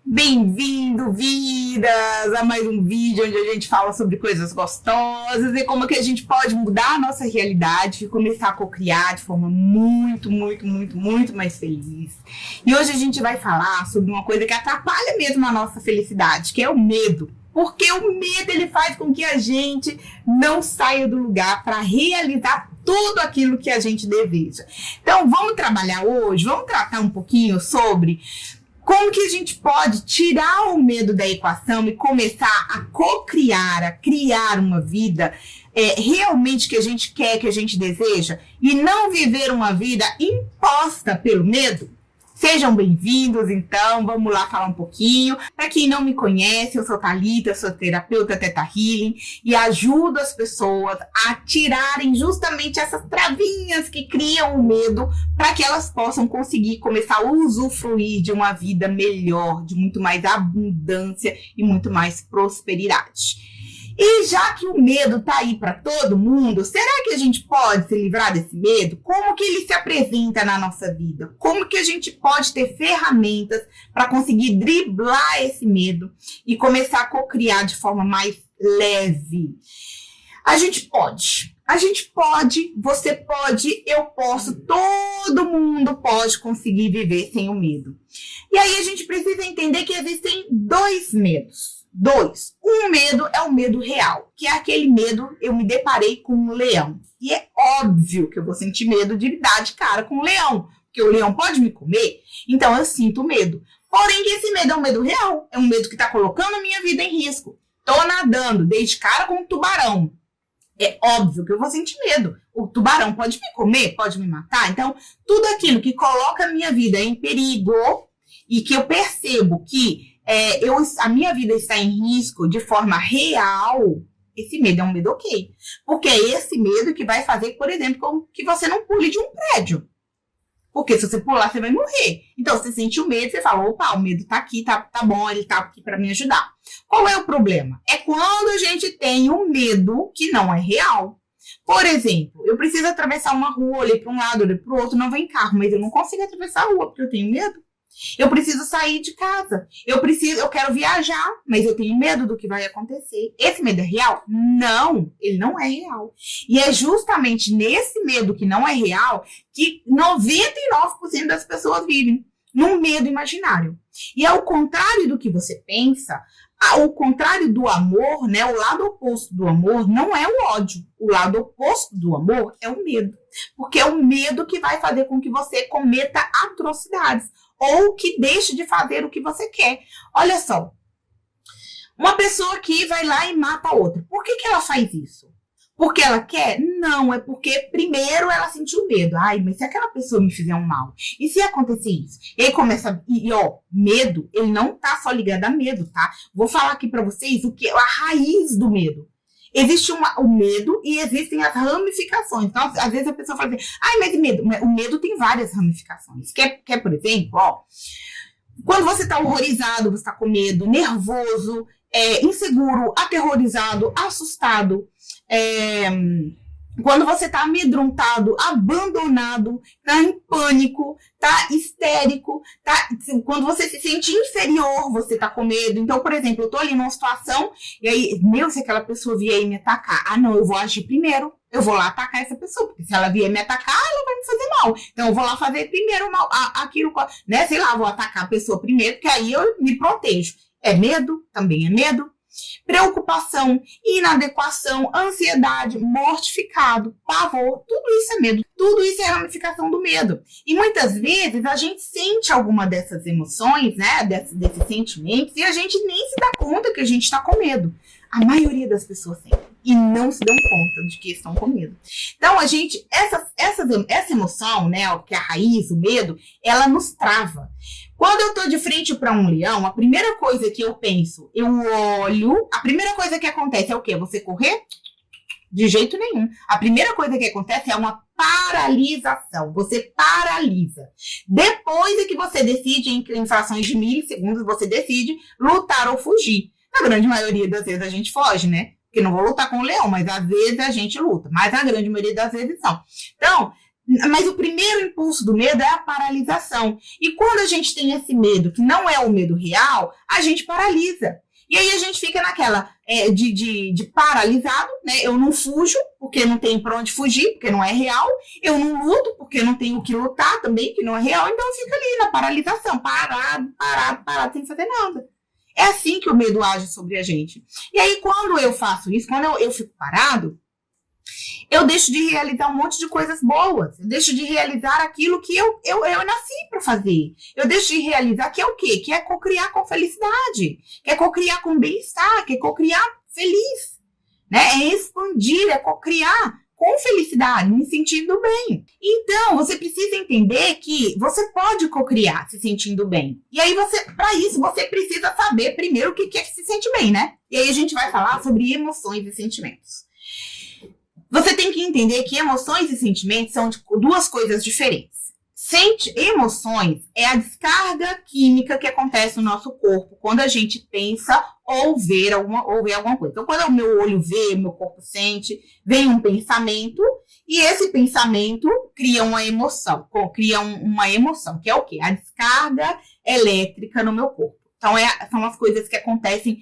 Bem-vindo, vidas, a mais um vídeo onde a gente fala sobre coisas gostosas e como que a gente pode mudar a nossa realidade e começar a cocriar de forma muito mais feliz. E hoje a gente vai falar sobre uma coisa que atrapalha mesmo a nossa felicidade, que é o medo. Porque o medo, ele faz com que a gente não saia do lugar para realizar tudo aquilo que a gente deseja. Então, vamos trabalhar hoje, vamos tratar um pouquinho sobre como que a gente pode tirar o medo da equação e começar a cocriar, a criar uma vida realmente que a gente quer, que a gente deseja, e não viver uma vida imposta pelo medo? Sejam bem-vindos, então, vamos lá falar um pouquinho. Para quem não me conhece, eu sou Thalita, sou terapeuta Theta Healing e ajudo as pessoas a tirarem justamente essas travinhas que criam o medo para que elas possam conseguir começar a usufruir de uma vida melhor, de muito mais abundância e muito mais prosperidade. E já que o medo está aí para todo mundo, será que a gente pode se livrar desse medo? Como que ele se apresenta na nossa vida? Como que a gente pode ter ferramentas para conseguir driblar esse medo e começar a cocriar de forma mais leve? A gente pode, você pode, eu posso, todo mundo pode conseguir viver sem o medo. E aí a gente precisa entender que existem dois medos. Um medo é o medo real, que é aquele medo, eu me deparei com um leão. E é óbvio que eu vou sentir medo de dar de cara com um leão, porque o leão pode me comer, então eu sinto medo. Porém, esse medo é um medo real, é um medo que está colocando a minha vida em risco. Estou nadando, dei de cara com um tubarão. É óbvio que eu vou sentir medo. O tubarão pode me comer, pode me matar. Então, tudo aquilo que coloca a minha vida em perigo e que eu percebo que a minha vida está em risco de forma real, esse medo é um medo ok. Porque é esse medo que vai fazer, por exemplo, que você não pule de um prédio. Porque se você pular, você vai morrer. Então, você sente o medo, você fala, opa, o medo tá aqui, tá bom, ele tá aqui para me ajudar. Qual é o problema? É quando a gente tem um medo que não é real. Por exemplo, eu preciso atravessar uma rua, olhei para um lado, olhei para o outro, não vem carro, mas eu não consigo atravessar a rua porque eu tenho medo. Eu preciso sair de casa, eu quero viajar, mas eu tenho medo do que vai acontecer. Esse medo é real? Não, ele não é real. E é justamente nesse medo que não é real que 99% das pessoas vivem, num medo imaginário. E ao contrário do que você pensa, ao contrário do amor, né, o lado oposto do amor não é o ódio. O lado oposto do amor é o medo. Porque é o medo que vai fazer com que você cometa atrocidades ou que deixe de fazer o que você quer. Olha só, uma pessoa que vai lá e mata a outra. Por que ela faz isso? Porque ela quer? Não, é porque primeiro ela sentiu medo. Ai, mas se aquela pessoa me fizer um mal? E se acontecer isso? E aí começa, medo, ele não tá só ligado a medo, tá? Vou falar aqui pra vocês o que é a raiz do medo. Existe o medo e existem as ramificações. Então, às vezes a pessoa fala assim, ai, mas medo. O medo tem várias ramificações. Quer por exemplo, quando você está horrorizado, você está com medo, nervoso, inseguro, aterrorizado, assustado, quando você está amedrontado, abandonado, está em pânico, está histérico, quando você se sente inferior, você está com medo. Então, por exemplo, eu estou ali numa situação e aí, se aquela pessoa vier e me atacar, não, eu vou agir primeiro. Eu vou lá atacar essa pessoa, porque se ela vier me atacar, ela vai me fazer mal. Então, eu vou lá fazer primeiro mal, aquilo, né? Sei lá, vou atacar a pessoa primeiro, porque aí eu me protejo. É medo? Também é medo. Preocupação, inadequação, ansiedade, mortificado, pavor, tudo isso é medo, tudo isso é ramificação do medo. E muitas vezes a gente sente alguma dessas emoções, né, desses sentimentos, e a gente nem se dá conta que a gente está com medo. A maioria das pessoas sente e não se dão conta de que estão com medo. Então, essa emoção, né, que é a raiz, o medo, ela nos trava. Quando eu tô de frente para um leão, a primeira coisa que eu penso, eu olho, a primeira coisa que acontece é o quê? Você correr? De jeito nenhum. A primeira coisa que acontece é uma paralisação. Você paralisa. Depois é que você decide, em frações de milissegundos, você decide lutar ou fugir. Na grande maioria das vezes a gente foge, né? Porque não vou lutar com o leão, mas às vezes a gente luta. Mas na grande maioria das vezes não. Então, Mas o primeiro impulso do medo é a paralisação. E quando a gente tem esse medo, que não é o medo real, a gente paralisa. E aí a gente fica naquela de paralisado, né? Eu não fujo, porque não tenho para onde fugir, porque não é real. Eu não luto, porque não tenho o que lutar também, que não é real. Então fica ali na paralisação, parado, sem fazer nada. É assim que o medo age sobre a gente. E aí quando eu faço isso, quando eu fico parado, eu deixo de realizar um monte de coisas boas. Eu deixo de realizar aquilo que eu nasci para fazer. Eu deixo de realizar que é o quê? Que é cocriar com felicidade. Que é cocriar com bem-estar. Que é cocriar feliz. Né? É expandir, é cocriar com felicidade, me sentindo bem. Então, você precisa entender que você pode cocriar se sentindo bem. E aí, para isso, você precisa saber primeiro o que é que se sente bem, né? E aí a gente vai falar sobre emoções e sentimentos. Você tem que entender que emoções e sentimentos são duas coisas diferentes. Emoções é a descarga química que acontece no nosso corpo quando a gente pensa ou vê alguma coisa. Então, quando o meu olho vê, meu corpo sente, vem um pensamento e esse pensamento cria uma emoção. Uma emoção, que é o quê? A descarga elétrica no meu corpo. Então, são as coisas que acontecem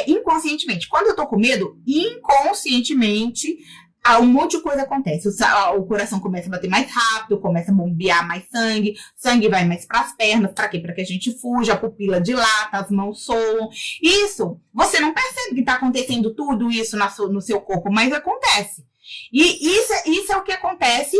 inconscientemente. Quando eu tô com medo, inconscientemente, um monte de coisa acontece. O coração começa a bater mais rápido, começa a bombear mais sangue vai mais para as pernas. Para quê? Para que a gente fuja, a pupila dilata, as mãos soam. Isso, você não percebe que está acontecendo tudo isso no seu corpo, mas acontece. E isso é o que acontece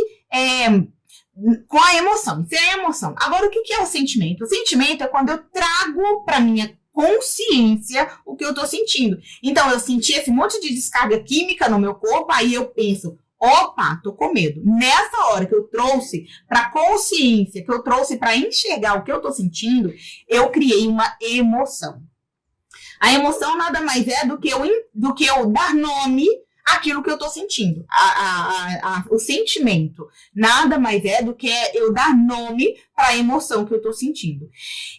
com a emoção. Isso é a emoção. Agora, o que é o sentimento? O sentimento é quando eu trago para minha consciência o que eu tô sentindo. Então, eu senti esse monte de descarga química no meu corpo, aí eu penso, opa, tô com medo. Nessa hora que eu trouxe pra consciência, que eu trouxe pra enxergar o que eu tô sentindo, eu criei uma emoção. A emoção nada mais é do que eu dar nome àquilo que eu tô sentindo. O sentimento nada mais é do que eu dar nome para a emoção que eu tô sentindo.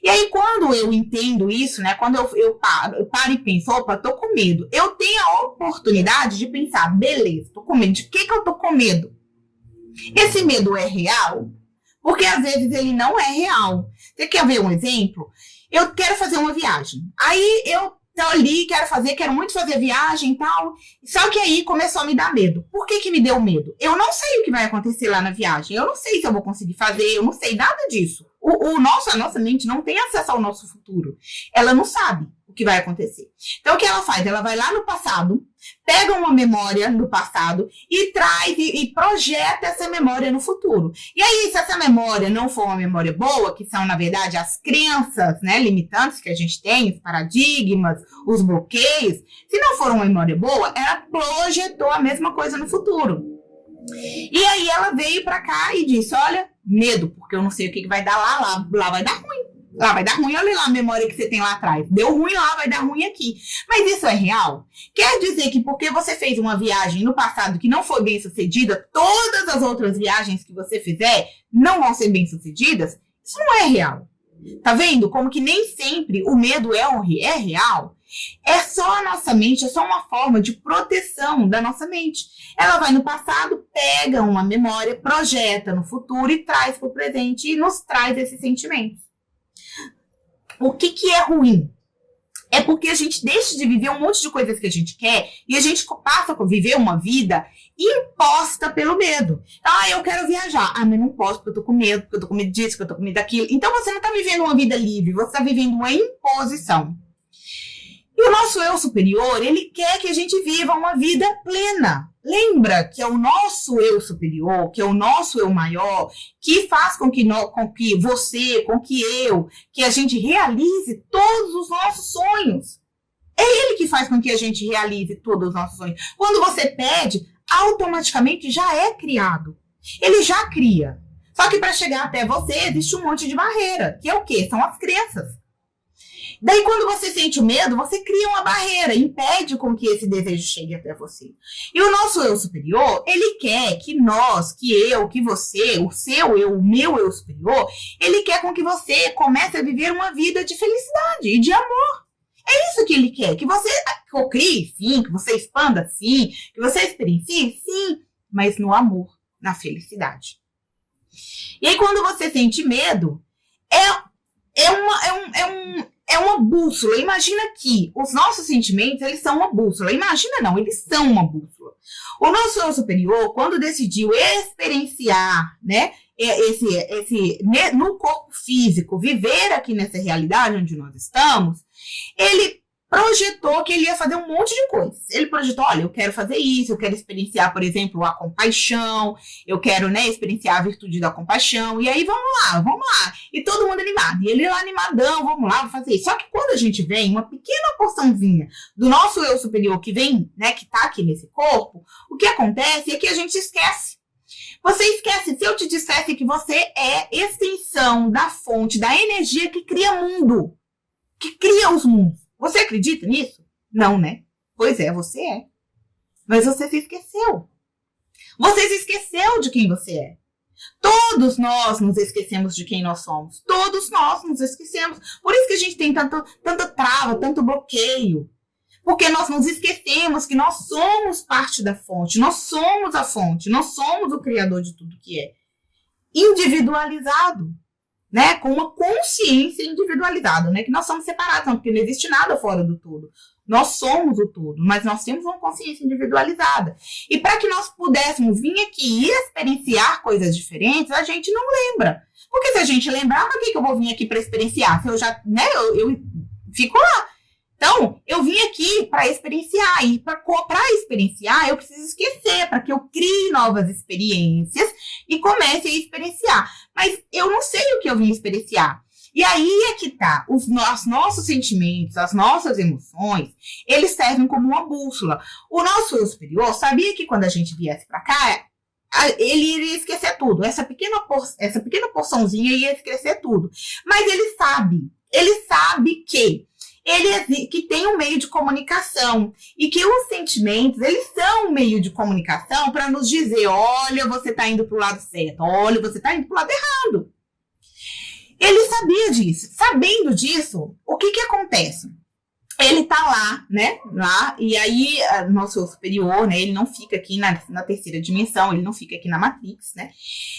E aí, quando eu entendo isso, né? Quando eu paro e penso, opa, tô com medo. Eu tenho a oportunidade de pensar, beleza, tô com medo. De que eu tô com medo? Esse medo é real? Porque às vezes ele não é real. Você quer ver um exemplo? Eu quero fazer uma viagem. Aí eu tô ali, quero muito fazer viagem e tal. Só que aí começou a me dar medo. Por que me deu medo? Eu não sei o que vai acontecer lá na viagem. Eu não sei se eu vou conseguir fazer, eu não sei nada disso. A nossa mente não tem acesso ao nosso futuro. Ela não sabe o que vai acontecer. Então, o que ela faz? Ela vai lá no passado, pega uma memória do passado e traz e projeta essa memória no futuro. E aí, se essa memória não for uma memória boa, que são, na verdade, as crenças, né, limitantes que a gente tem, os paradigmas, os bloqueios, se não for uma memória boa, ela projetou a mesma coisa no futuro. E aí ela veio pra cá e disse, olha, medo, porque eu não sei o que vai dar lá vai dar ruim. Lá vai dar ruim, olha lá a memória que você tem lá atrás. Deu ruim lá, vai dar ruim aqui. Mas isso é real? Quer dizer que porque você fez uma viagem no passado que não foi bem sucedida, todas as outras viagens que você fizer não vão ser bem sucedidas? Isso não é real. Tá vendo? Como que nem sempre o medo é real. É só a nossa mente, é só uma forma de proteção da nossa mente. Ela vai no passado, pega uma memória, projeta no futuro e traz para o presente e nos traz esses sentimentos. O que é ruim? É porque a gente deixa de viver um monte de coisas que a gente quer e a gente passa a viver uma vida imposta pelo medo. Eu quero viajar. Mas não posso porque eu tô com medo, porque eu tô com medo disso, porque eu tô com medo daquilo. Então você não tá vivendo uma vida livre, você tá vivendo uma imposição. E o nosso eu superior, ele quer que a gente viva uma vida plena. Lembra que é o nosso eu superior, que é o nosso eu maior, que faz com que você, que a gente realize todos os nossos sonhos. É ele que faz com que a gente realize todos os nossos sonhos. Quando você pede, automaticamente já é criado. Ele já cria. Só que para chegar até você, existe um monte de barreira. Que é o quê? São as crenças. Daí, quando você sente o medo, você cria uma barreira, impede com que esse desejo chegue até você. E o nosso eu superior, ele quer que nós, que eu, que você, o seu eu, o meu eu superior, ele quer com que você comece a viver uma vida de felicidade e de amor. É isso que ele quer, que você crie, sim, que você expanda, sim, que você experiencie, sim, mas no amor, na felicidade. E aí, quando você sente medo, é uma bússola. Imagina que os nossos sentimentos, eles são uma bússola. Imagina não, eles são uma bússola. O nosso eu superior, quando decidiu experienciar, né, no corpo físico, viver aqui nessa realidade onde nós estamos, ele projetou que ele ia fazer um monte de coisas. Ele projetou, olha, eu quero fazer isso, eu quero experienciar, por exemplo, a compaixão, eu quero, né, experienciar a virtude da compaixão, e aí vamos lá. E todo mundo animado, e ele lá animadão, vamos lá, vou fazer isso. Só que quando a gente vem, uma pequena porçãozinha do nosso eu superior que vem, né, que tá aqui nesse corpo, o que acontece é que a gente esquece. Você esquece, se eu te dissesse que você é extensão da fonte, da energia que cria mundo, que cria os mundos. Você acredita nisso? Não, né? Pois é, você é. Mas você se esqueceu. Você se esqueceu de quem você é. Todos nós nos esquecemos de quem nós somos. Todos nós nos esquecemos. Por isso que a gente tem tanta trava, tanto bloqueio. Porque nós nos esquecemos que nós somos parte da fonte. Nós somos a fonte. Nós somos o criador de tudo que é. Individualizado. Né, com uma consciência individualizada, né, que nós somos separados, não, porque não existe nada fora do todo. Nós somos o todo, mas nós temos uma consciência individualizada. E para que nós pudéssemos vir aqui e experienciar coisas diferentes, a gente não lembra. Porque se a gente lembrar, para que eu vou vir aqui para experienciar? Se eu já, né, eu fico lá. Então, eu vim aqui para experienciar, e para experienciar, eu preciso esquecer, para que eu crie novas experiências e comece a experienciar. Mas eu não sei o que eu vim experienciar. E aí é que tá, os nossos sentimentos, as nossas emoções, eles servem como uma bússola. O nosso eu superior sabia que quando a gente viesse para cá, ele iria esquecer tudo. Essa pequena porçãozinha ia esquecer tudo. Mas ele sabe que tem um meio de comunicação e que os sentimentos, eles são um meio de comunicação para nos dizer, olha, você está indo para o lado certo, olha, você está indo para o lado errado. Ele sabia disso. Sabendo disso, o que acontece? Ele tá lá, né, e aí nosso eu superior, né, ele não fica aqui na terceira dimensão, ele não fica aqui na Matrix, né,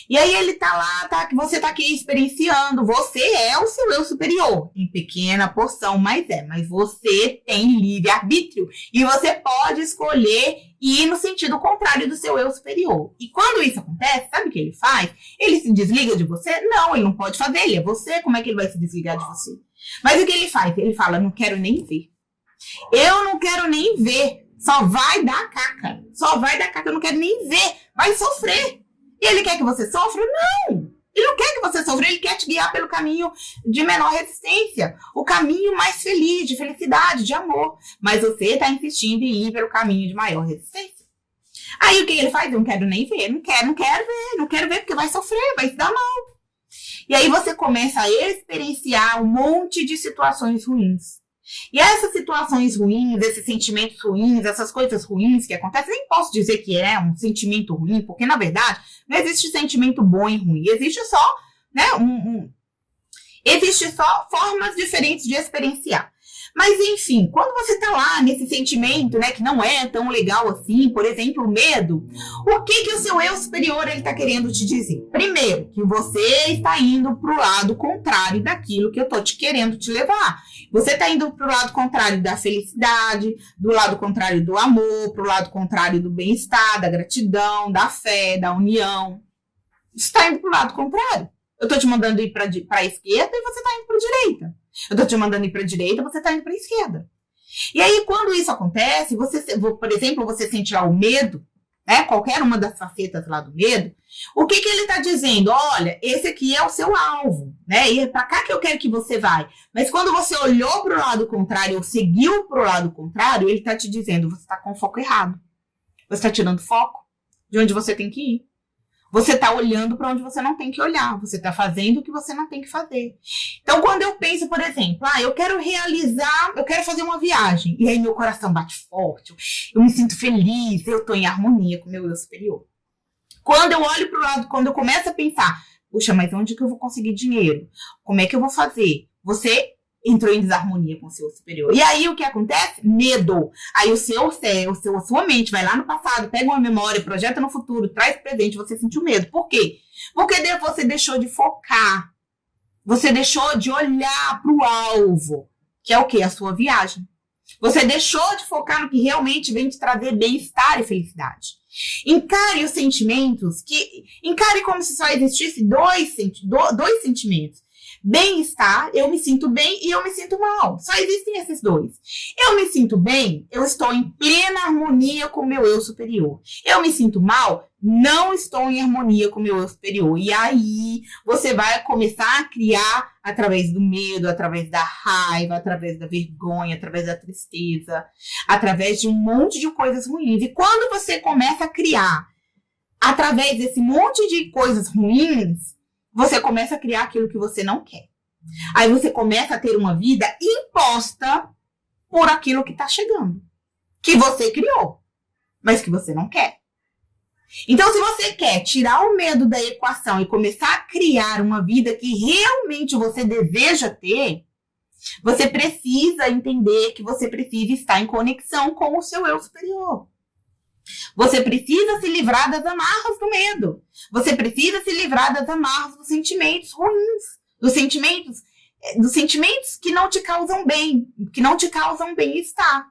e aí ele tá lá, que você tá aqui experienciando, você é o seu eu superior, em pequena porção, mas você tem livre-arbítrio, e você pode escolher ir no sentido contrário do seu eu superior. E quando isso acontece, sabe o que ele faz? Ele se desliga de você? Não, ele não pode fazer, ele é você, como é que ele vai se desligar de você? Mas o que ele faz? Ele fala, não quero nem ver. Eu não quero nem ver. Só vai dar caca. Eu não quero nem ver. Vai sofrer. E ele quer que você sofra? Não. Ele não quer que você sofra. Ele quer te guiar pelo caminho de menor resistência. O caminho mais feliz, de felicidade, de amor. Mas você está insistindo em ir pelo caminho de maior resistência. Aí o que ele faz? Eu não quero nem ver. Não quero ver porque vai sofrer, vai se dar mal. E aí você começa a experienciar um monte de situações ruins. E essas situações ruins, esses sentimentos ruins, essas coisas ruins que acontecem, nem posso dizer que é um sentimento ruim, porque na verdade não existe sentimento bom e ruim. Existe só, né, existe só formas diferentes de experienciar. Mas, enfim, quando você tá lá nesse sentimento, né, que não é tão legal assim, por exemplo, o medo, o que o seu eu superior ele tá querendo te dizer? Primeiro, que você está indo pro lado contrário daquilo que eu tô te querendo te levar. Você tá indo pro lado contrário da felicidade, do lado contrário do amor, pro lado contrário do bem-estar, da gratidão, da fé, da união. Você tá indo pro lado contrário. Eu tô te mandando ir pra esquerda e você tá indo pra direita. Eu tô te mandando ir pra direita, você tá indo pra esquerda. E aí, quando isso acontece, por exemplo, você sente lá o medo, né? Qualquer uma das facetas lá do medo, o que ele tá dizendo? Olha, esse aqui é o seu alvo, né? E é pra cá que eu quero que você vai. Mas quando você olhou pro lado contrário ou seguiu pro lado contrário, ele tá te dizendo, você tá com o foco errado. Você tá tirando foco de onde você tem que ir. Você está olhando para onde você não tem que olhar. Você está fazendo o que você não tem que fazer. Então, quando eu penso, por exemplo, eu quero fazer uma viagem. E aí meu coração bate forte, eu me sinto feliz, eu estou em harmonia com o meu eu superior. Quando eu olho para o lado, quando eu começo a pensar, puxa, mas onde que eu vou conseguir dinheiro? Como é que eu vou fazer? Você entrou em desarmonia com o seu superior. E aí o que acontece? Medo. Aí a sua mente vai lá no passado, pega uma memória, projeta no futuro, traz presente, você sentiu medo. Por quê? Porque você deixou de focar. Você deixou de olhar para o alvo, que é o quê? A sua viagem. Você deixou de focar no que realmente vem te trazer bem-estar e felicidade. Encare os sentimentos, encare como se só existisse dois sentimentos. Bem-estar, eu me sinto bem e eu me sinto mal. Só existem esses dois. Eu me sinto bem, eu estou em plena harmonia com o meu eu superior. Eu me sinto mal, não estou em harmonia com o meu eu superior. E aí, você vai começar a criar, através do medo, através da raiva, através da vergonha, através da tristeza, através de um monte de coisas ruins. E quando você começa a criar, através desse monte de coisas ruins, você começa a criar aquilo que você não quer. Aí você começa a ter uma vida imposta por aquilo que está chegando. Que você criou, mas que você não quer. Então, se você quer tirar o medo da equação e começar a criar uma vida que realmente você deseja ter, você precisa entender que você precisa estar em conexão com o seu eu superior. Você precisa se livrar das amarras do medo. Você precisa se livrar das amarras dos sentimentos ruins, dos sentimentos que não te causam bem, que não te causam bem-estar.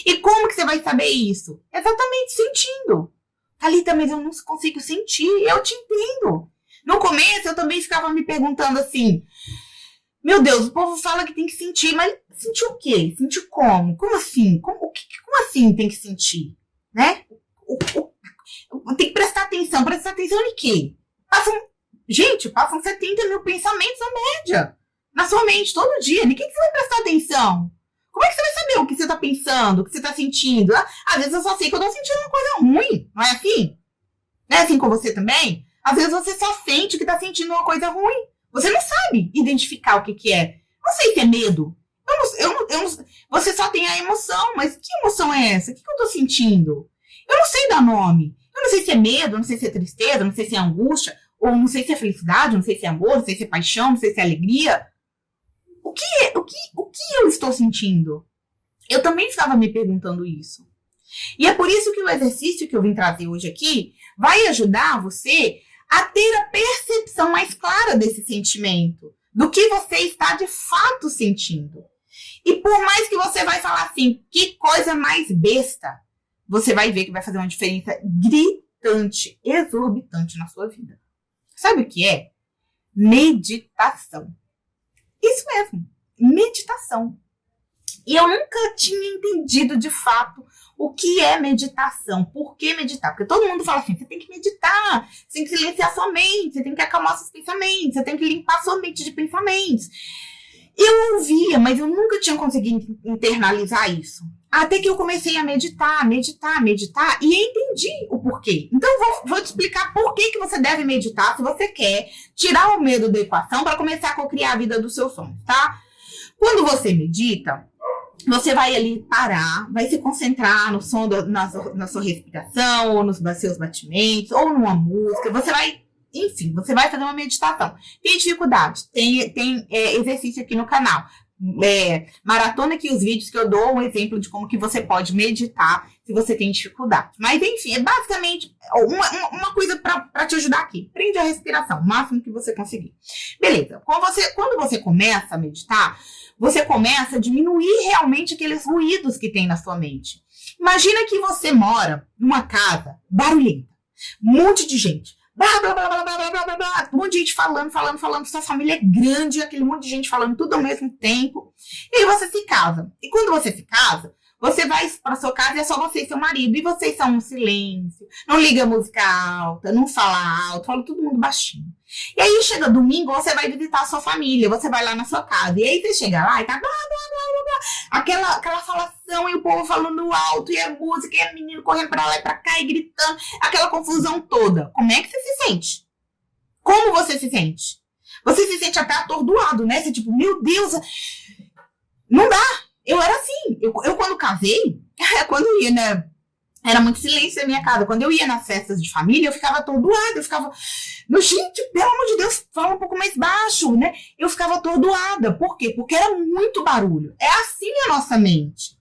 E como que você vai saber isso? Exatamente sentindo. Thalita, mas eu não consigo sentir. Eu te entendo. No começo eu também ficava me perguntando assim, meu Deus, o povo fala que tem que sentir, mas sentir o quê? Sentir como? Como assim? Como assim tem que sentir? Né? Tem que prestar atenção em quê? Passam 70 mil pensamentos na média, na sua mente, todo dia. Ninguém que você vai prestar atenção. Como é que você vai saber o que você está pensando, o que você está sentindo? Às vezes eu só sei que eu estou sentindo uma coisa ruim, não é assim? Não é assim com você também? Às vezes você só sente que está sentindo uma coisa ruim. Você não sabe identificar o que é. Não sei se é medo. Você só tem a emoção, mas que emoção é essa? O que eu estou sentindo? Eu não sei dar nome. Eu não sei se é medo, não sei se é tristeza, não sei se é angústia, ou não sei se é felicidade, não sei se é amor, não sei se é paixão, não sei se é alegria. O que eu estou sentindo? Eu também estava me perguntando isso. E é por isso que o exercício que eu vim trazer hoje aqui vai ajudar você a ter a percepção mais clara desse sentimento, do que você está de fato sentindo. E por mais que você vai falar assim, que coisa mais besta, você vai ver que vai fazer uma diferença gritante, exorbitante na sua vida. Sabe o que é? Meditação. Isso mesmo, meditação. E eu nunca tinha entendido de fato o que é meditação. Por que meditar? Porque todo mundo fala assim, você tem que meditar, você tem que silenciar sua mente, você tem que acalmar seus pensamentos, você tem que limpar sua mente de pensamentos. Eu ouvia, mas eu nunca tinha conseguido internalizar isso. Até que eu comecei a meditar e entendi o porquê. Então vou te explicar por que você deve meditar se você quer tirar o medo da equação para começar a cocriar a vida dos seus sonhos, tá? Quando você medita, você vai ali parar, vai se concentrar no som na sua respiração, ou nos seus batimentos, ou numa música. Você vai fazer uma meditação. Tem dificuldade? Tem exercício aqui no canal. Maratona aqui os vídeos que eu dou um exemplo de como que você pode meditar se você tem dificuldade. Mas enfim, é basicamente uma coisa para te ajudar aqui. Prende a respiração, o máximo que você conseguir. Beleza, quando você começa a meditar, você começa a diminuir realmente aqueles ruídos que tem na sua mente. Imagina que você mora numa casa barulhenta, um monte de gente. Blá, blá, blá, blá, blá, blá, blá, blá, um monte de gente falando, sua família é grande, aquele monte de gente falando tudo ao mesmo tempo, e aí você se casa. E quando você se casa, você vai para sua casa e é só você e seu marido, e vocês são um silêncio, não liga música alta, não fala alto, fala todo mundo baixinho. E aí chega domingo, você vai visitar a sua família, você vai lá na sua casa, e aí você chega lá e tá blá, blá, blá, blá, blá, aquela falação, e o povo falando alto, e a música, e o menino correndo pra lá e pra cá, e gritando, aquela confusão toda. Como é que você se sente? Como você se sente? Você se sente até atordoado, né? Você tipo, meu Deus, não dá. Eu era assim. Eu quando casei, quando ia, né? Era muito silêncio na minha casa. Quando eu ia nas festas de família, eu ficava atordoada. Eu ficava, gente, pelo amor de Deus, fala um pouco mais baixo, né? Eu ficava atordoada. Por quê? Porque era muito barulho. É assim a nossa mente.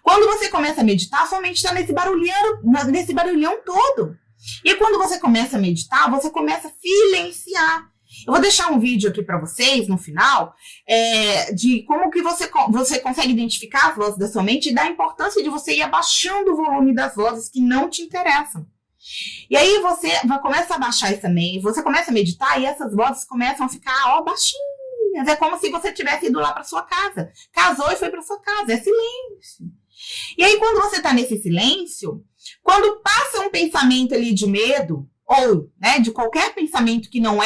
Quando você começa a meditar, sua mente está nesse barulhão todo. E quando você começa a meditar, você começa a silenciar. Eu vou deixar um vídeo aqui para vocês, no final, de como que você consegue identificar as vozes da sua mente e da importância de você ir abaixando o volume das vozes que não te interessam. E aí você começa a abaixar essa mente, você começa a meditar e essas vozes começam a ficar baixinhas. É como se você tivesse ido lá para sua casa. Casou e foi para sua casa, é silêncio. E aí quando você está nesse silêncio, quando passa um pensamento ali de medo, ou, né, de qualquer pensamento que não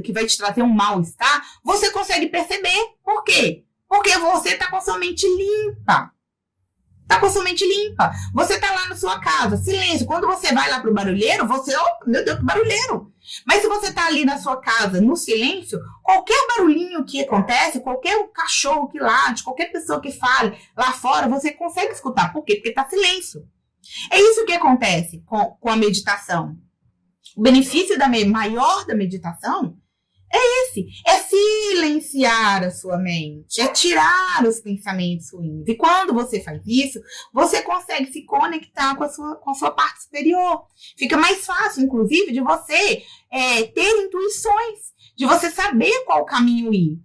que vai te trazer um mal-estar, você consegue perceber. Por quê? Porque você está com a sua mente limpa. Está com a sua mente limpa. Você está lá na sua casa, silêncio. Quando você vai lá pro barulheiro, meu Deus, que barulheiro. Mas se você está ali na sua casa, no silêncio, qualquer barulhinho que acontece, qualquer cachorro que late, qualquer pessoa que fale lá fora, você consegue escutar. Por quê? Porque está silêncio. É isso que acontece com a meditação. O benefício maior da meditação é esse. É silenciar a sua mente. É tirar os pensamentos ruins. E quando você faz isso, você consegue se conectar com a sua parte superior. Fica mais fácil, inclusive, de você ter intuições. De você saber qual caminho ir.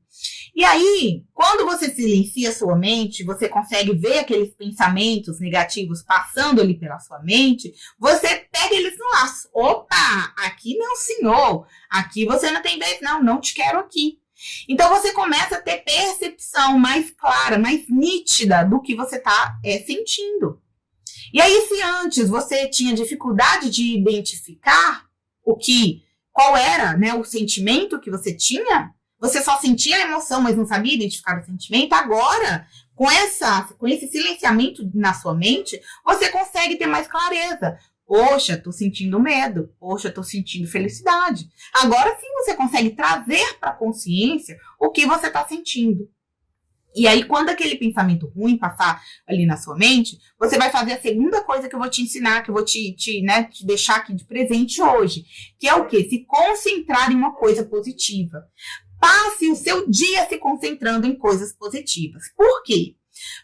E aí, quando você silencia a sua mente, você consegue ver aqueles pensamentos negativos passando ali pela sua mente, você pega eles no laço. Opa, aqui não, senhor. Aqui você não tem vez, não te quero aqui. Então, você começa a ter percepção mais clara, mais nítida do que você está sentindo. E aí, se antes você tinha dificuldade de identificar qual era, né, o sentimento que você tinha, você só sentia a emoção, mas não sabia identificar o sentimento. Agora, com esse silenciamento na sua mente, você consegue ter mais clareza. Poxa, tô sentindo medo. Poxa, tô sentindo felicidade. Agora sim você consegue trazer para a consciência o que você está sentindo. E aí, quando aquele pensamento ruim passar ali na sua mente, você vai fazer a segunda coisa que eu vou te ensinar, que eu vou te deixar aqui de presente hoje, que é o quê? Se concentrar em uma coisa positiva. Passe o seu dia se concentrando em coisas positivas. Por quê?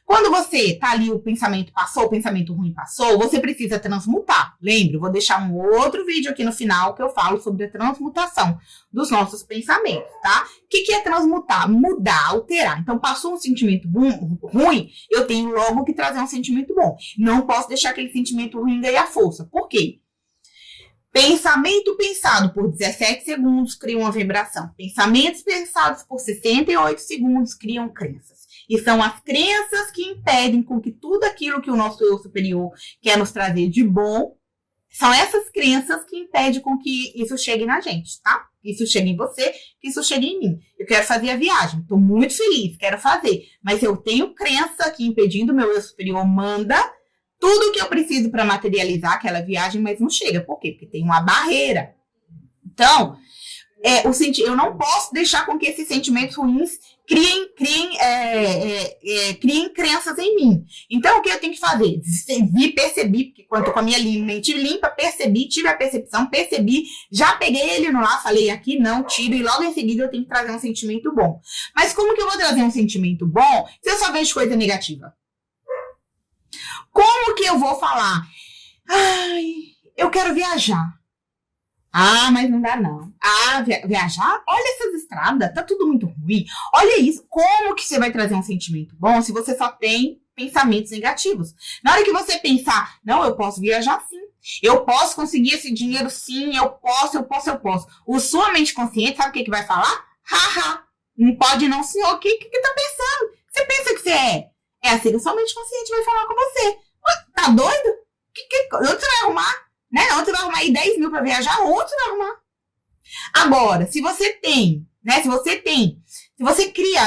Quando você tá ali, o pensamento passou, o pensamento ruim passou, você precisa transmutar. Lembre, eu vou deixar um outro vídeo aqui no final que eu falo sobre a transmutação dos nossos pensamentos, tá? O que é transmutar? Mudar, alterar. Então, passou um sentimento ruim, eu tenho logo que trazer um sentimento bom. Não posso deixar aquele sentimento ruim ganhar força. Por quê? Pensamento pensado por 17 segundos cria uma vibração. Pensamentos pensados por 68 segundos criam crenças. E são as crenças que impedem com que tudo aquilo que o nosso eu superior quer nos trazer de bom, são essas crenças que impedem com que isso chegue na gente, tá? Isso chegue em você, que isso chegue em mim. Eu quero fazer a viagem, estou muito feliz, quero fazer. Mas eu tenho crença aqui impedindo o meu eu superior manda tudo que eu preciso para materializar aquela viagem, mas não chega. Por quê? Porque tem uma barreira. Então, eu não posso deixar com que esses sentimentos ruins criem crenças em mim. Então, o que eu tenho que fazer? Percebi, porque quando eu tô com a minha mente limpa, percebi, tive a percepção, percebi, já peguei ele no lá, falei aqui, não, tiro, e logo em seguida eu tenho que trazer um sentimento bom. Mas como que eu vou trazer um sentimento bom se eu só vejo coisa negativa? Como que eu vou falar? Ai, eu quero viajar. Ah, mas não dá não. Ah, viajar? Olha essas estradas, tá tudo muito ruim. Olha isso. Como que você vai trazer um sentimento bom se você só tem pensamentos negativos? Na hora que você pensar, não, eu posso viajar sim. Eu posso conseguir esse dinheiro sim, eu posso. O sua mente consciente, sabe o que vai falar? Haha, não pode não, senhor. O que tá pensando? Você pensa que você é? É assim que a sua mente consciente vai falar com você. Tá doido? Onde você vai arrumar? Né? Onde você vai arrumar aí 10 mil para viajar? Onde você vai arrumar? Agora, se você cria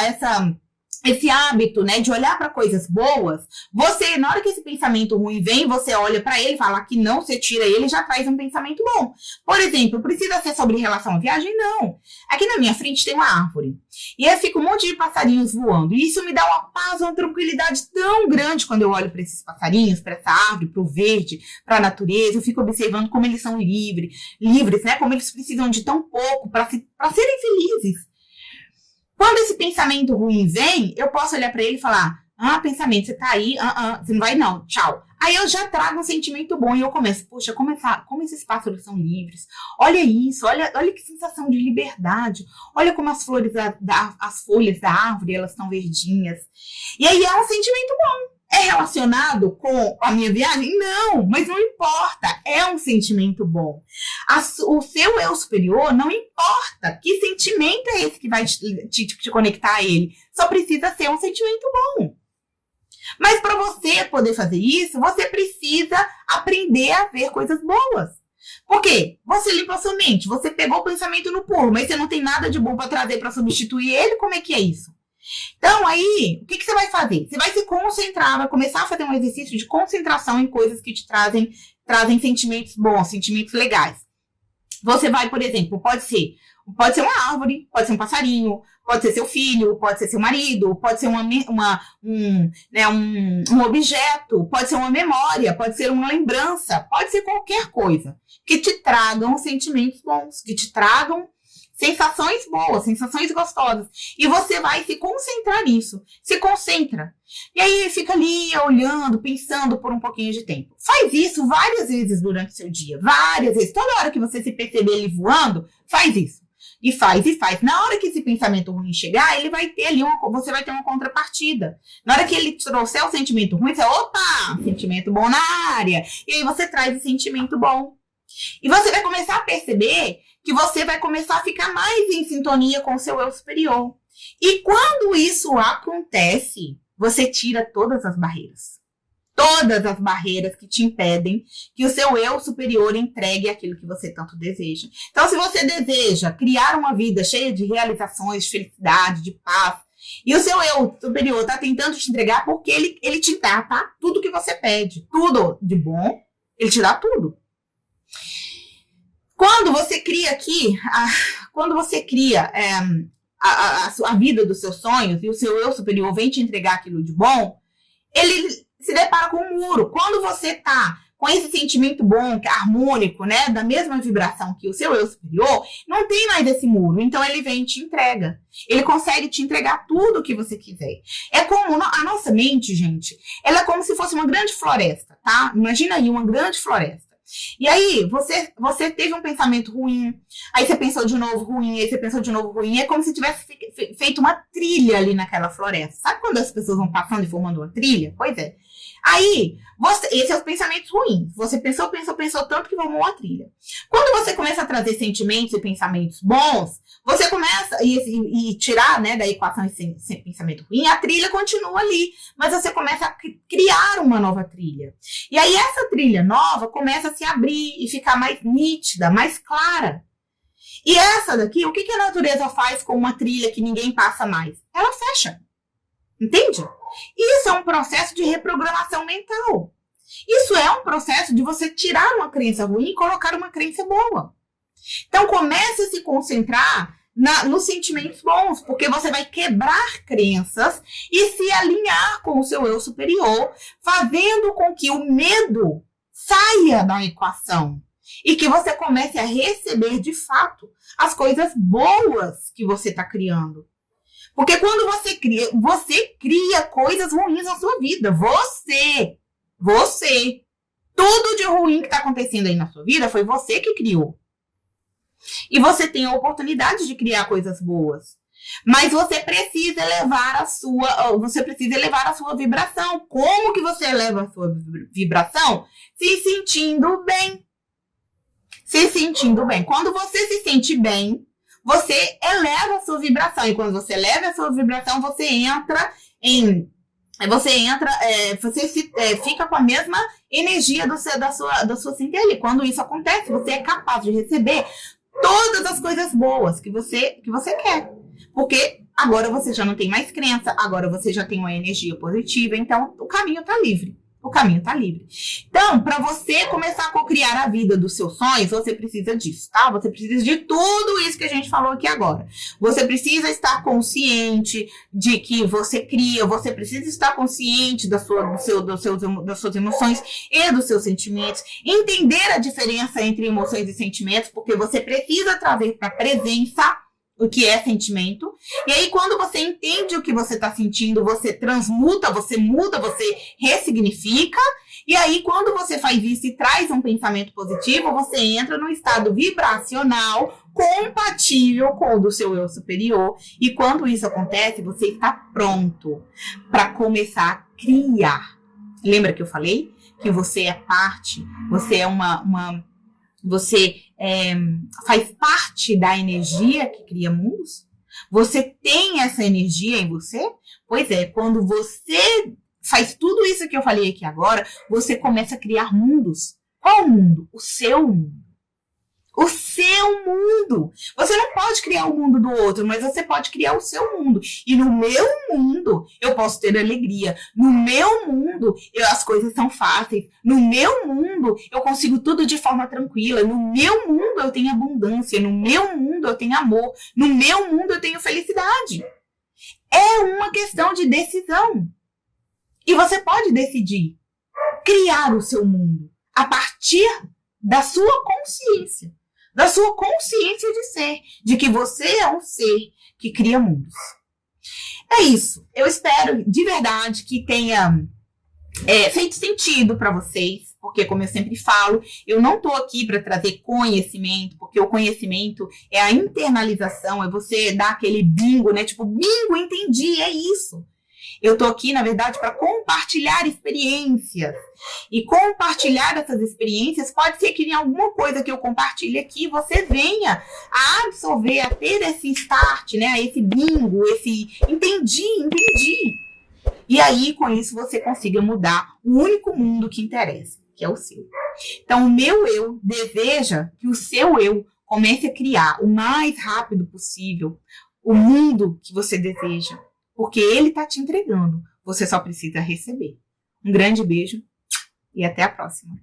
esse hábito, né, de olhar para coisas boas, você, na hora que esse pensamento ruim vem, você olha para ele, fala que não, você tira ele e já traz um pensamento bom. Por exemplo, precisa ser sobre relação à viagem? Não. Aqui na minha frente tem uma árvore. E aí fica um monte de passarinhos voando. E isso me dá uma paz, uma tranquilidade tão grande quando eu olho para esses passarinhos, para essa árvore, para o verde, para a natureza. Eu fico observando como eles são livres, né? Como eles precisam de tão pouco para serem felizes. Quando esse pensamento ruim vem, eu posso olhar para ele e falar, pensamento, você tá aí, você não vai não, tchau. Aí eu já trago um sentimento bom e eu começo, poxa, como esses pássaros são livres. Olha isso, olha que sensação de liberdade. Olha como as flores, as folhas da árvore, elas estão verdinhas. E aí é um sentimento bom. É relacionado com a minha viagem? Não, mas não importa. É um sentimento bom. O seu eu superior, não importa que sentimento é esse que vai te conectar a ele. Só precisa ser um sentimento bom. Mas para você poder fazer isso, você precisa aprender a ver coisas boas. Por quê? Você limpou a sua mente, você pegou o pensamento no pulo, mas você não tem nada de bom para trazer para substituir ele. Como é que é isso? Então, aí, o que você vai fazer? Você vai se concentrar, vai começar a fazer um exercício de concentração em coisas que te trazem sentimentos bons, sentimentos legais. Você vai, por exemplo, pode ser uma árvore, pode ser um passarinho, pode ser seu filho, pode ser seu marido, pode ser um objeto, pode ser uma memória, pode ser uma lembrança, pode ser qualquer coisa que te tragam sentimentos bons, que te tragam sensações boas, sensações gostosas. E você vai se concentrar nisso. Se concentra. E aí fica ali olhando, pensando por um pouquinho de tempo. Faz isso várias vezes durante o seu dia. Várias vezes. Toda hora que você se perceber ele voando, faz isso. E faz. Na hora que esse pensamento ruim chegar, ele vai ter ali você vai ter uma contrapartida. Na hora que ele trouxer o sentimento ruim, você, opa, sentimento bom na área. E aí você traz o sentimento bom. E você vai começar a perceber que você vai começar a ficar mais em sintonia com o seu eu superior. E quando isso acontece, você tira todas as barreiras. Todas as barreiras que te impedem que o seu eu superior entregue aquilo que você tanto deseja. Então, se você deseja criar uma vida cheia de realizações, de felicidade, de paz, e o seu eu superior está tentando te entregar porque ele te dá, tá? Tudo que você pede, tudo de bom, ele te dá tudo. Quando você cria a vida dos seus sonhos e o seu eu superior vem te entregar aquilo de bom, ele se depara com um muro. Quando você tá com esse sentimento bom, harmônico, né, da mesma vibração que o seu eu superior, não tem mais esse muro. Então ele vem e te entrega. Ele consegue te entregar tudo o que você quiser. É como a nossa mente, gente, ela é como se fosse uma grande floresta, tá? Imagina aí uma grande floresta. E aí, você teve um pensamento ruim, aí você pensou de novo ruim, aí você pensou de novo ruim, é como se tivesse feito uma trilha ali naquela floresta. Sabe quando as pessoas vão passando e formando uma trilha? Pois é. Aí, esses são os pensamentos ruins. Você pensou tanto que formou uma trilha. Quando você começa a trazer sentimentos e pensamentos bons, você começa e tirar, né, da equação esse pensamento ruim, a trilha continua ali, mas você começa a criar uma nova trilha. E aí essa trilha nova começa a se abrir e ficar mais nítida, mais clara. E essa daqui, o que a natureza faz com uma trilha que ninguém passa mais? Ela fecha. Entende? Isso é um processo de reprogramação mental. Isso é um processo de você tirar uma crença ruim e colocar uma crença boa. Então, comece a se concentrar nos sentimentos bons, porque você vai quebrar crenças e se alinhar com o seu eu superior, fazendo com que o medo saia da equação e que você comece a receber, de fato, as coisas boas que você está criando. Porque quando você cria coisas ruins na sua vida. Você. Tudo de ruim que está acontecendo aí na sua vida foi você que criou. E você tem a oportunidade de criar coisas boas. Mas você precisa elevar a sua vibração. Como que você eleva a sua vibração? Se sentindo bem. Quando você se sente bem, você eleva a sua vibração. E quando você eleva a sua vibração, você fica com a mesma energia da sua centelha. Quando isso acontece, você é capaz de receber todas as coisas boas que você quer. Porque Agora você já não tem mais crença, agora você já tem uma energia positiva, então o caminho tá livre. O caminho tá livre. Então, para você começar a cocriar a vida dos seus sonhos, você precisa disso, tá? Você precisa de tudo isso que a gente falou aqui agora. Você precisa estar consciente de que você cria, você precisa estar consciente das suas emoções e dos seus sentimentos, entender a diferença entre emoções e sentimentos, porque você precisa trazer para a presença o que é sentimento. E aí, quando você entende o que você está sentindo, você transmuta, você muda, você ressignifica. E aí, quando você faz isso e traz um pensamento positivo, você entra num estado vibracional compatível com o do seu eu superior. E quando isso acontece, você está pronto para começar a criar. Lembra que eu falei que você é parte, você é você faz parte da energia que cria mundos? Você tem essa energia em você? Pois é, quando você faz tudo isso que eu falei aqui agora, você começa a criar mundos. Qual mundo? O seu mundo. O seu mundo. Você não pode criar o mundo do outro, mas você pode criar o seu mundo. E no meu mundo, eu posso ter alegria. No meu mundo, as coisas são fáceis. No meu mundo, eu consigo tudo de forma tranquila. No meu mundo, eu tenho abundância. No meu mundo, eu tenho amor. No meu mundo, eu tenho felicidade. É uma questão de decisão. E você pode decidir criar o seu mundo a partir da sua consciência. Da sua consciência de ser, de que você é um ser que cria mundos. É isso. Eu espero de verdade que tenha feito sentido para vocês, porque como eu sempre falo, eu não estou aqui para trazer conhecimento, porque o conhecimento é a internalização, é você dar aquele bingo, né? Tipo, bingo, entendi, é isso. Eu estou aqui, na verdade, para compartilhar experiências. E compartilhar essas experiências pode ser que em alguma coisa que eu compartilhe aqui, você venha a absorver, a ter esse start, né? Esse bingo, esse entendi. E aí, com isso, você consiga mudar o único mundo que interessa, que é o seu. Então, o meu eu deseja que o seu eu comece a criar o mais rápido possível o mundo que você deseja. Porque ele está te entregando. Você só precisa receber. Um grande beijo e até a próxima.